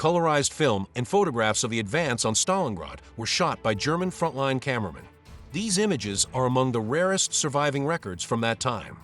colorized film, and photographs of the advance on Stalingrad were shot by German frontline cameramen. These images are among the rarest surviving records from that time.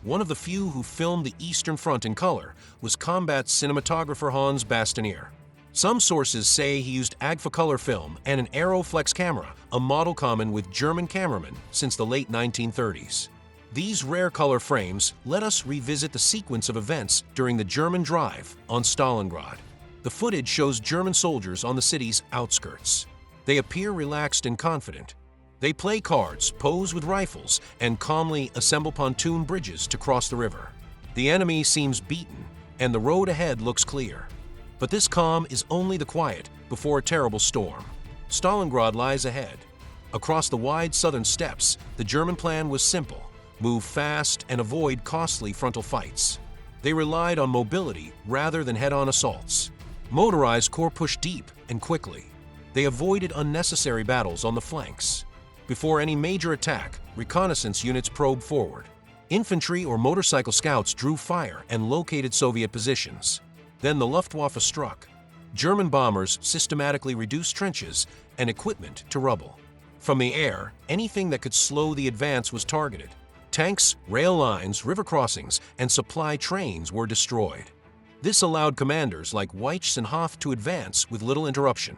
One of the few who filmed the Eastern Front in color was combat cinematographer Hans Bastineer. Some sources say he used Agfacolor film and an Aeroflex camera, a model common with German cameramen since the late 1930s. These rare color frames let us revisit the sequence of events during the German drive on Stalingrad. The footage shows German soldiers on the city's outskirts. They appear relaxed and confident. They play cards, pose with rifles, and calmly assemble pontoon bridges to cross the river. The enemy seems beaten, and the road ahead looks clear. But this calm is only the quiet before a terrible storm. Stalingrad lies ahead. Across the wide southern steppes, the German plan was simple: move fast and avoid costly frontal fights. They relied on mobility rather than head-on assaults. Motorized corps pushed deep and quickly. They avoided unnecessary battles on the flanks. Before any major attack, reconnaissance units probed forward. Infantry or motorcycle scouts drew fire and located Soviet positions. Then the Luftwaffe struck. German bombers systematically reduced trenches and equipment to rubble. From the air, anything that could slow the advance was targeted. Tanks, rail lines, river crossings, and supply trains were destroyed. This allowed commanders like Weitsch and Hoff to advance with little interruption.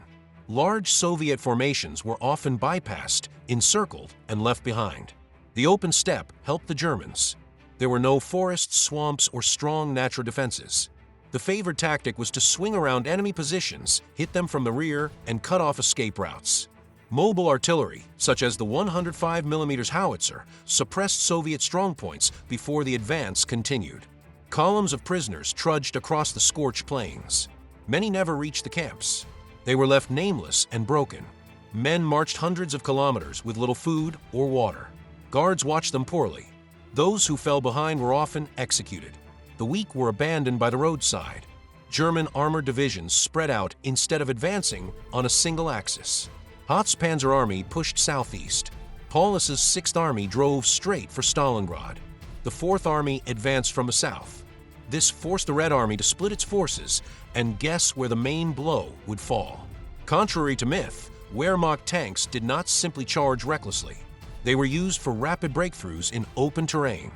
Large Soviet formations were often bypassed, encircled, and left behind. The open steppe helped the Germans. There were no forests, swamps, or strong natural defenses. The favored tactic was to swing around enemy positions, hit them from the rear, and cut off escape routes. Mobile artillery, such as the 105mm howitzer, suppressed Soviet strongpoints before the advance continued. Columns of prisoners trudged across the scorched plains. Many never reached the camps. They were left nameless and broken. Men marched hundreds of kilometers with little food or water. Guards watched them poorly. Those who fell behind were often executed. The weak were abandoned by the roadside. German armored divisions spread out instead of advancing on a single axis. Hoth's Panzer Army pushed southeast. Paulus's 6th Army drove straight for Stalingrad. The 4th Army advanced from the south. This forced the Red Army to split its forces and guess where the main blow would fall. Contrary to myth, Wehrmacht tanks did not simply charge recklessly. They were used for rapid breakthroughs in open terrain.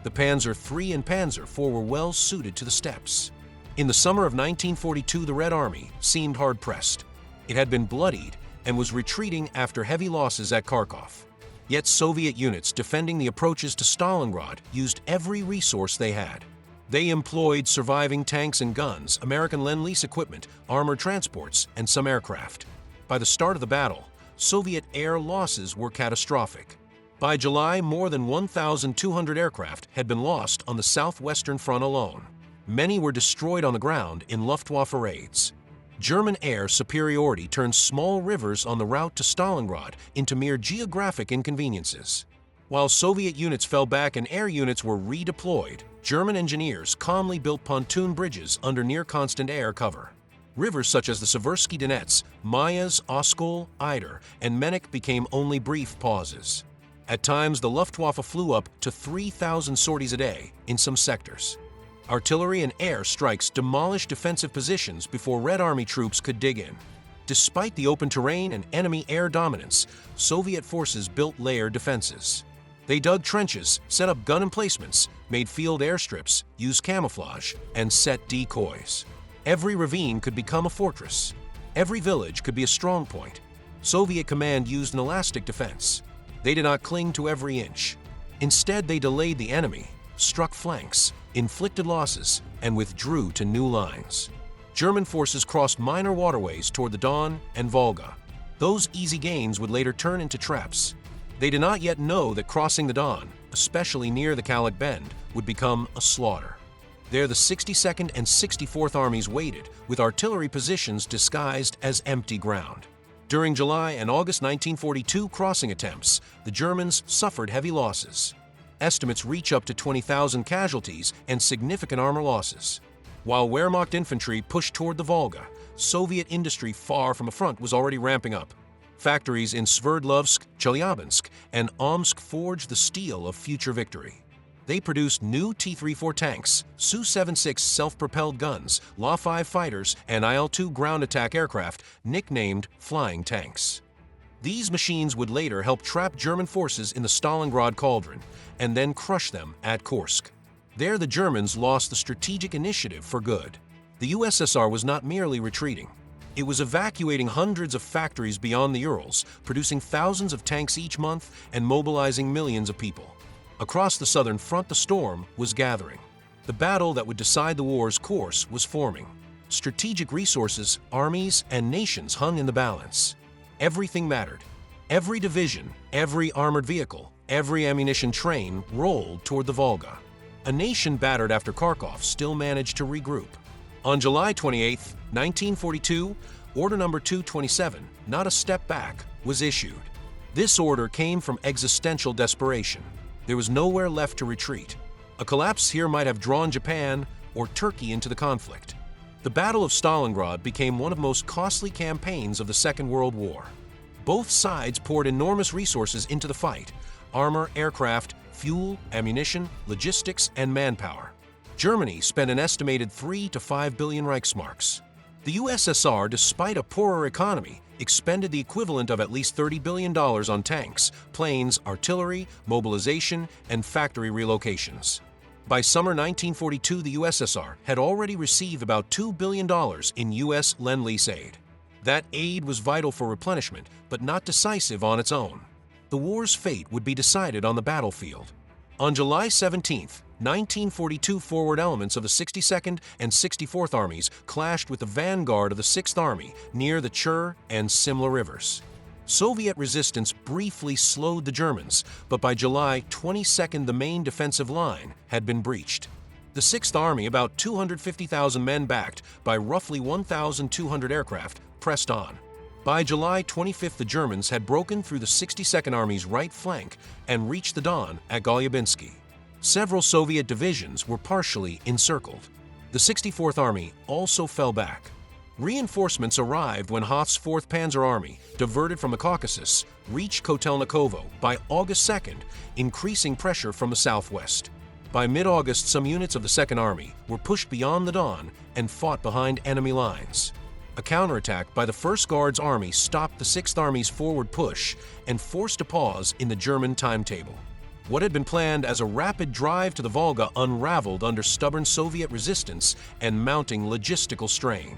The Panzer III and Panzer IV were well suited to the steppes. In the summer of 1942, the Red Army seemed hard-pressed. It had been bloodied and was retreating after heavy losses at Kharkov. Yet Soviet units defending the approaches to Stalingrad used every resource they had. They employed surviving tanks and guns, American Lend-Lease equipment, armored transports, and some aircraft. By the start of the battle, Soviet air losses were catastrophic. By July, more than 1,200 aircraft had been lost on the southwestern front alone. Many were destroyed on the ground in Luftwaffe raids. German air superiority turned small rivers on the route to Stalingrad into mere geographic inconveniences. While Soviet units fell back and air units were redeployed, German engineers calmly built pontoon bridges under near-constant air cover. Rivers such as the Seversky Donets, Mayas, Oskol, Eider, and Menik became only brief pauses. At times, the Luftwaffe flew up to 3,000 sorties a day in some sectors. Artillery and air strikes demolished defensive positions before Red Army troops could dig in. Despite the open terrain and enemy air dominance, Soviet forces built layered defenses. They dug trenches, set up gun emplacements, made field airstrips, used camouflage, and set decoys. Every ravine could become a fortress. Every village could be a strong point. Soviet command used an elastic defense. They did not cling to every inch. Instead, they delayed the enemy, struck flanks, inflicted losses, and withdrew to new lines. German forces crossed minor waterways toward the Don and Volga. Those easy gains would later turn into traps. They did not yet know that crossing the Don, especially near the Kalach Bend, would become a slaughter. There the 62nd and 64th Armies waited, with artillery positions disguised as empty ground. During July and August 1942 crossing attempts, the Germans suffered heavy losses. Estimates reach up to 20,000 casualties and significant armor losses. While Wehrmacht infantry pushed toward the Volga, Soviet industry far from the front was already ramping up. Factories in Sverdlovsk, Chelyabinsk, and Omsk forged the steel of future victory. They produced new T-34 tanks, Su-76 self-propelled guns, La-5 fighters, and Il-2 ground attack aircraft, nicknamed flying tanks. These machines would later help trap German forces in the Stalingrad cauldron, and then crush them at Kursk. There, the Germans lost the strategic initiative for good. The USSR was not merely retreating. It was evacuating hundreds of factories beyond the Urals, producing thousands of tanks each month and mobilizing millions of people. Across the southern front, the storm was gathering. The battle that would decide the war's course was forming. Strategic resources, armies, and nations hung in the balance. Everything mattered. Every division, every armored vehicle, every ammunition train rolled toward the Volga. A nation battered after Kharkov still managed to regroup. On July 28, 1942, Order Number 227, not a step back, was issued. This order came from existential desperation. There was nowhere left to retreat. A collapse here might have drawn Japan or Turkey into the conflict. The Battle of Stalingrad became one of the most costly campaigns of the Second World War. Both sides poured enormous resources into the fight: armor, aircraft, fuel, ammunition, logistics, and manpower. Germany spent an estimated 3 to 5 billion Reichsmarks. The USSR, despite a poorer economy, expended the equivalent of at least $30 billion on tanks, planes, artillery, mobilization, and factory relocations. By summer 1942, the USSR had already received about $2 billion in U.S. Lend-Lease aid. That aid was vital for replenishment, but not decisive on its own. The war's fate would be decided on the battlefield. On July 17, 1942, forward elements of the 62nd and 64th Armies clashed with the vanguard of the 6th Army near the Chur and Simla rivers. Soviet resistance briefly slowed the Germans, but by July 22, the main defensive line had been breached. The 6th Army, about 250,000 men backed by roughly 1,200 aircraft, pressed on. By July 25, the Germans had broken through the 62nd Army's right flank and reached the Don at Golyabinsky. Several Soviet divisions were partially encircled. The 64th Army also fell back. Reinforcements arrived when Hoth's 4th Panzer Army, diverted from the Caucasus, reached Kotelnikovo by August 2nd, increasing pressure from the southwest. By mid-August, some units of the 2nd Army were pushed beyond the Don and fought behind enemy lines. A counterattack by the 1st Guards Army stopped the 6th Army's forward push and forced a pause in the German timetable. What had been planned as a rapid drive to the Volga unraveled under stubborn Soviet resistance and mounting logistical strain.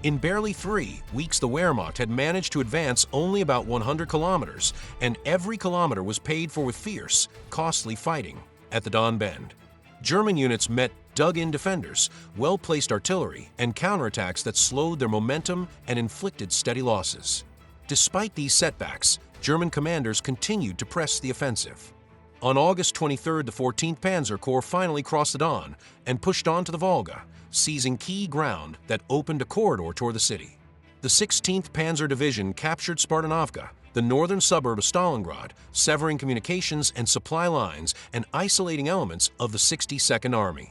In barely 3 weeks, the Wehrmacht had managed to advance only about 100 kilometers, and every kilometer was paid for with fierce, costly fighting at the Don Bend. German units met dug-in defenders, well-placed artillery, and counterattacks that slowed their momentum and inflicted steady losses. Despite these setbacks, German commanders continued to press the offensive. On August 23, the 14th Panzer Corps finally crossed the Don and pushed on to the Volga, seizing key ground that opened a corridor toward the city. The 16th Panzer Division captured Spartanovka, the northern suburb of Stalingrad, severing communications and supply lines and isolating elements of the 62nd Army.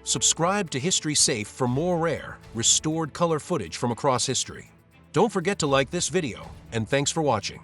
Subscribe to History Safe for more rare, restored color footage from across history. Don't forget to like this video, and thanks for watching.